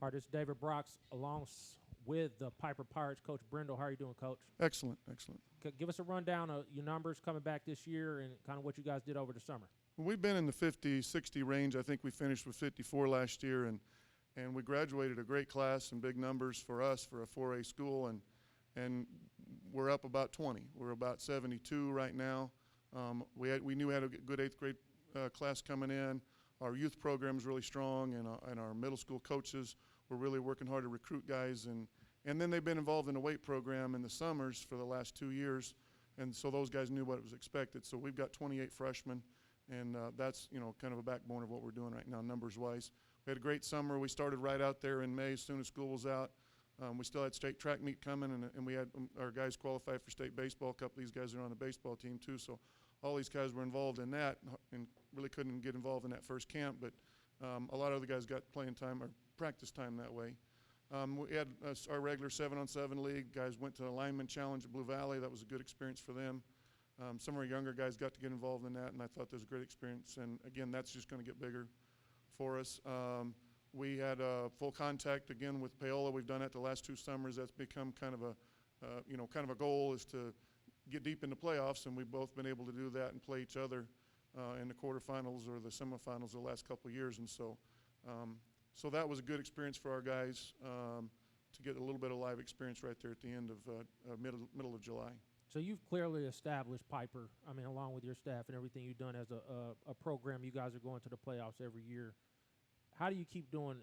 All right, this is David Brox with the Piper Pirates. Coach Brindle, how are you doing, Coach? Excellent, excellent. Give us a rundown of your numbers coming back this year and kind of what you guys did over the summer. Well, we've been in the 50, 60 range. I think we finished with 54 last year, and we graduated a great class and big numbers for us for a 4A school, and we're up about 20. We're about 72 right now. We knew we had a good eighth grade class coming in. Our youth program is really strong, and our middle school coaches were really working hard to recruit guys, and then they've been involved in a weight program in the summers for the last 2 years, and so those guys knew what was expected. So we've got 28 freshmen, and that's kind of a backbone of what we're doing right now, numbers-wise. We had a great summer. We started right out there in May as soon as school was out. We still had state track meet coming, and we had our guys qualify for state baseball. A couple of these guys are on the baseball team too, so all these guys were involved in that, and really couldn't get involved in that first camp, but a lot of other guys got playing time or practice time that way. We had our regular 7-on-7 league. Guys went to the lineman challenge at Blue Valley. That was a good experience for them. Some of our younger guys got to get involved in that, and I thought that was a great experience. And again, that's just going to get bigger for us. We had full contact again with Paola. We've done that the last 2 summers. That's become kind of a goal is to get deep in the playoffs, and we've both been able to do that and play each other in the quarterfinals or the semifinals the last couple of years. And so that was a good experience for our guys to get a little bit of live experience right there at the end of middle of July. So you've clearly established Piper, along with your staff and everything you've done as a program. You guys are going to the playoffs every year. How do you keep building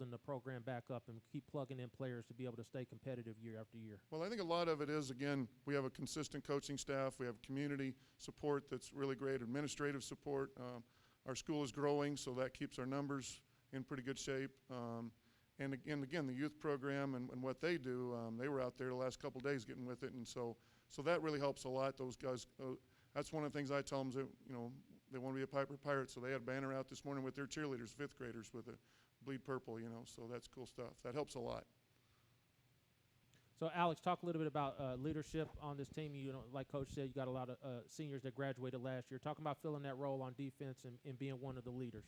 the program back up and keep plugging in players to be able to stay competitive year after year? Well, I think a lot of it is, again, we have a consistent coaching staff. We have community support that's really great, administrative support. Our school is growing, so that keeps our numbers in pretty good shape. And again, the youth program and what they do, they were out there the last couple of days getting with it, and so that really helps a lot. Those guys, that's one of the things I tell them is that, they want to be a Piper Pirate, so they had a banner out this morning with their cheerleaders, 5th graders, with a bleed purple, so that's cool stuff. That helps a lot. So, Alex, talk a little bit about leadership on this team. Like Coach said, you got a lot of seniors that graduated last year. Talking about filling that role on defense and being one of the leaders.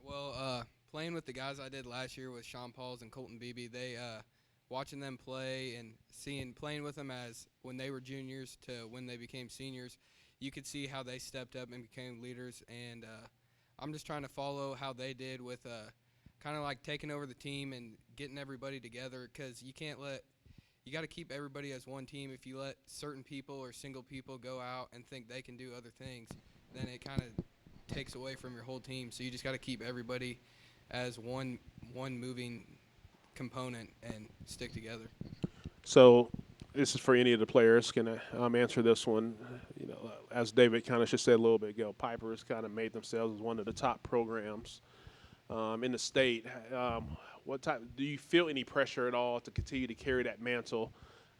Well, playing with the guys I did last year with Sean Pauls and Colton Beebe, they watching them play and playing with them as when they were juniors to when they became seniors, you could see how they stepped up and became leaders. And I'm just trying to follow how they did with kind of like taking over the team and getting everybody together, because you got to keep everybody as one team. If you let certain people or single people go out and think they can do other things, then it kind of takes away from your whole team. So you just got to keep everybody as one moving component and stick together. So this is for any of the players. Can I answer this one? As David kind of just said a little bit ago, Piper has kind of made themselves as one of the top programs in the state. Do you feel any pressure at all to continue to carry that mantle,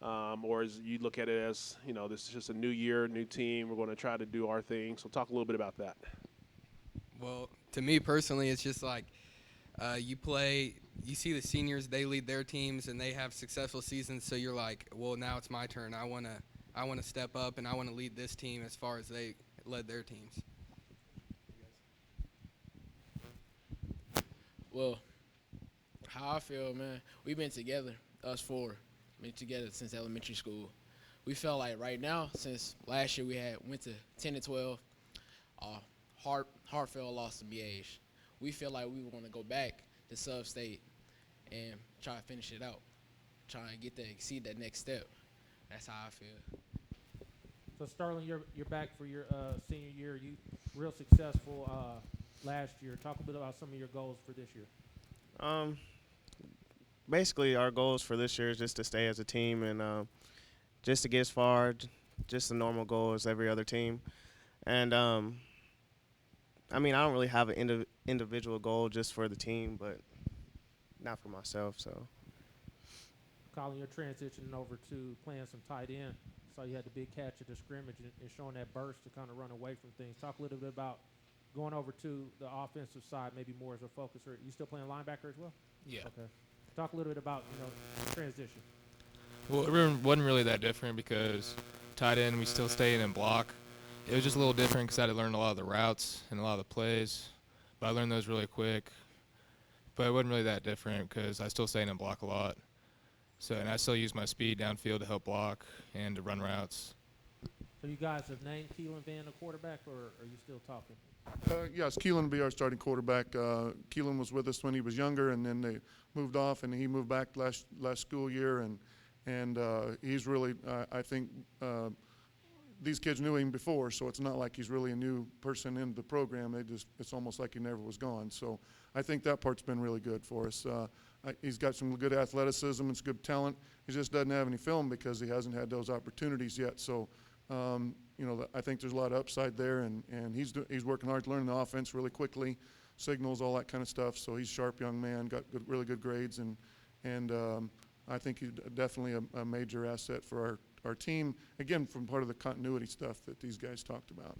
or you look at it as this is just a new year, new team, we're going to try to do our thing? So talk a little bit about that. Well, to me personally, it's just like you see the seniors, they lead their teams and they have successful seasons, so you're like, well, now it's my turn. I want to step up and I want to lead this team as far as they led their teams. Well, how I feel, man, we've been together, us four, been together since elementary school. We felt like right now, since last year we went to 10 and 12, Hartford lost to BH. We feel like we want to go back to sub-state and try to finish it out, try to exceed that next step. That's how I feel. So, Sterling, you're back for your senior year. You real successful last year. Talk a bit about some of your goals for this year. Basically, our goals for this year is just to stay as a team and just to get as far, just a normal goal as every other team. And, I don't really have an individual goal just for the team, but not for myself. So, Colin, you're transitioning over to playing some tight end. So you had the big catch at the scrimmage and showing that burst to kind of run away from things. Talk a little bit about going over to the offensive side, maybe more as a focus. Or you still playing linebacker as well? Yeah. Okay. Talk a little bit about transition. Well, it wasn't really that different because tight end, we still stayed in block. It was just a little different because I had to learn a lot of the routes and a lot of the plays. But I learned those really quick. but it wasn't really that different because I still stay in and block a lot. So, and I still use my speed downfield to help block and to run routes. So you guys have named Keelan Van the quarterback, or are you still talking? Yes, Keelan will be our starting quarterback. Keelan was with us when he was younger, and then they moved off, and he moved back last school year, and he's really, I think, these kids knew him before, so it's not like he's really a new person in the program. It's almost like he never was gone. So I think that part's been really good for us. He's got some good athleticism and some good talent. He just doesn't have any film because he hasn't had those opportunities yet. So, I think there's a lot of upside there, and he's working hard to learn the offense really quickly, signals, all that kind of stuff. So he's a sharp young man, got really good grades, and I think he's definitely a major asset for our team. Again, from part of the continuity stuff that these guys talked about,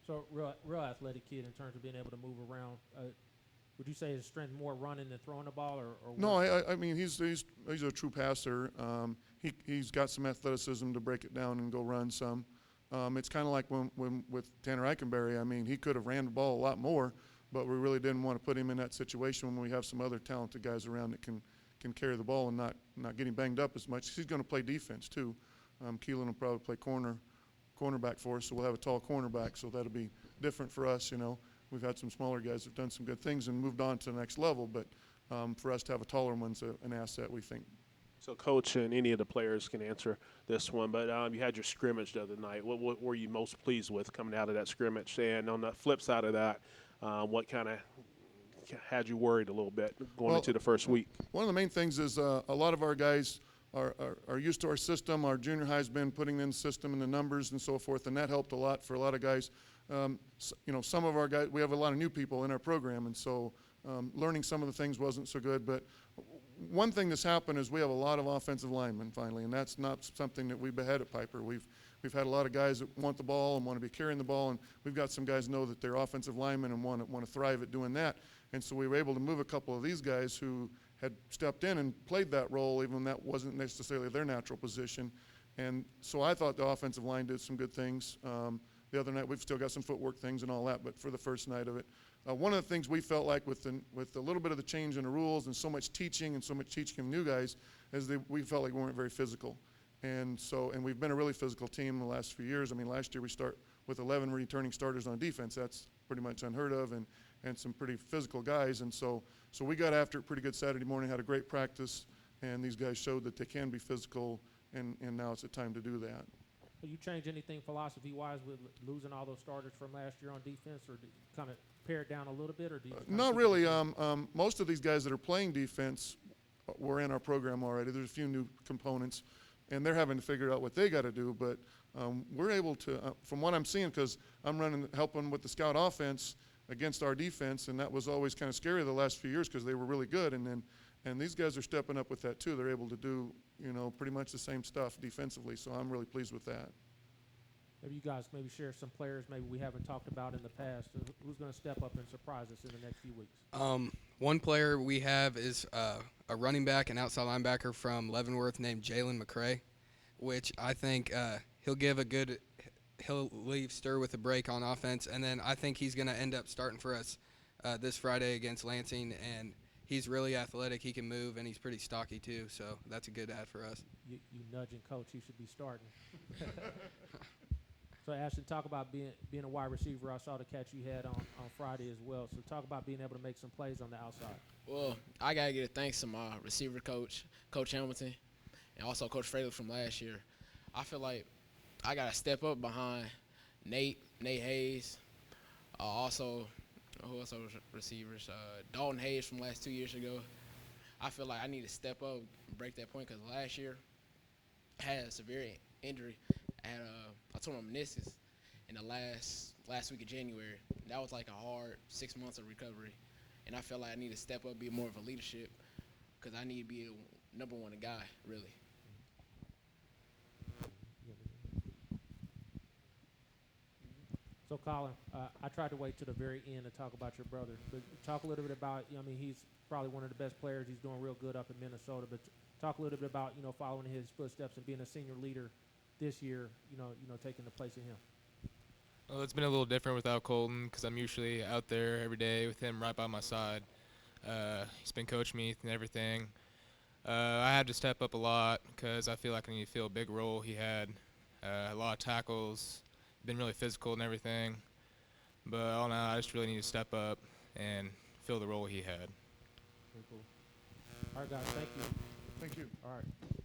So real athletic kid in terms of being able to move around. Would you say his strength more running than throwing the ball, or No, what? I mean he's a true passer. He's got some athleticism to break it down and go run some. It's kind of like when with Tanner Eichenberry. I mean, he could have ran the ball a lot more, but we really didn't want to put him in that situation when we have some other talented guys around that can carry the ball and not getting banged up as much. He's going to play defense too. Keelan will probably play cornerback for us, so we'll have a tall cornerback, so that'll be different for us. We've had some smaller guys that have done some good things and moved on to the next level, but for us to have a taller one's an asset, we think. So, Coach, and any of the players can answer this one, but you had your scrimmage the other night. What were you most pleased with coming out of that scrimmage? And on the flip side of that, what kind of had you worried a little bit going into the first week? One of the main things is a lot of our guys are used to our system. Our junior high's been putting in the system and the numbers and so forth, and that helped a lot for a lot of guys. Some of our guys, we have a lot of new people in our program, and so learning some of the things wasn't so good. But one thing that's happened is we have a lot of offensive linemen finally, and that's not something that we've had at Piper. We've had a lot of guys that want the ball and want to be carrying the ball, and we've got some guys know that they're offensive linemen and want to thrive at doing that. And so we were able to move a couple of these guys who had stepped in and played that role, even when that wasn't necessarily their natural position. And so I thought the offensive line did some good things. The other night, we've still got some footwork things and all that, but for the first night of it, one of the things we felt like with a little bit of the change in the rules and so much teaching from new guys is that we felt like we weren't very physical. And we've been a really physical team in the last few years. I mean, last year we start with 11 returning starters on defense. That's pretty much unheard of, and some pretty physical guys. And so we got after it pretty good Saturday morning, had a great practice, and these guys showed that they can be physical, and now it's the time to do that. Will you change anything philosophy-wise with losing all those starters from last year on defense, or do you kind of pare it down a little bit, or do you? Not really. Most of these guys that are playing defense were in our program already. There's a few new components, and they're having to figure out what they got to do. But we're able to, from what I'm seeing, because I'm helping with the scout offense against our defense, and that was always kind of scary the last few years because they were really good. And these guys are stepping up with that too. They're able to do pretty much the same stuff defensively. So I'm really pleased with that. Maybe you guys share some players maybe we haven't talked about in the past. Who's going to step up and surprise us in the next few weeks? One player we have is a running back and outside linebacker from Leavenworth named Jalen McCray, which I think he'll leave Stir with a break on offense, and then I think he's going to end up starting for us this Friday against Lansing, and he's really athletic. He can move, and he's pretty stocky too, so that's a good add for us. You nudging Coach, he should be starting. So, Ashton, talk about being a wide receiver. I saw the catch you had on Friday as well. So, talk about being able to make some plays on the outside. Well, I got to give thanks to my receiver coach, Coach Hamilton, and also Coach Fraley from last year. I feel like I got to step up behind Nate Hayes. Also, who else are receivers? Dalton Hayes from last 2 years ago. I feel like I need to step up and break that point because last year I had a severe injury. I tore my meniscus in the last week of January. That was like a hard 6 months of recovery. And I felt like I need to step up, be more of a leadership because I need to be a number one guy, really. So, Colin, I tried to wait to the very end to talk about your brother. But talk a little bit about, he's probably one of the best players. He's doing real good up in Minnesota. But talk a little bit about, following his footsteps and being a senior leader this year, taking the place of him. Well, it's been a little different without Colton because I'm usually out there every day with him right by my side. He's been coaching me and everything. I had to step up a lot because I feel like I need to fill a big role. He had a lot of tackles, been really physical and everything. But all in all, I just really need to step up and fill the role he had. Very cool. All right, guys. Thank you. Thank you. All right.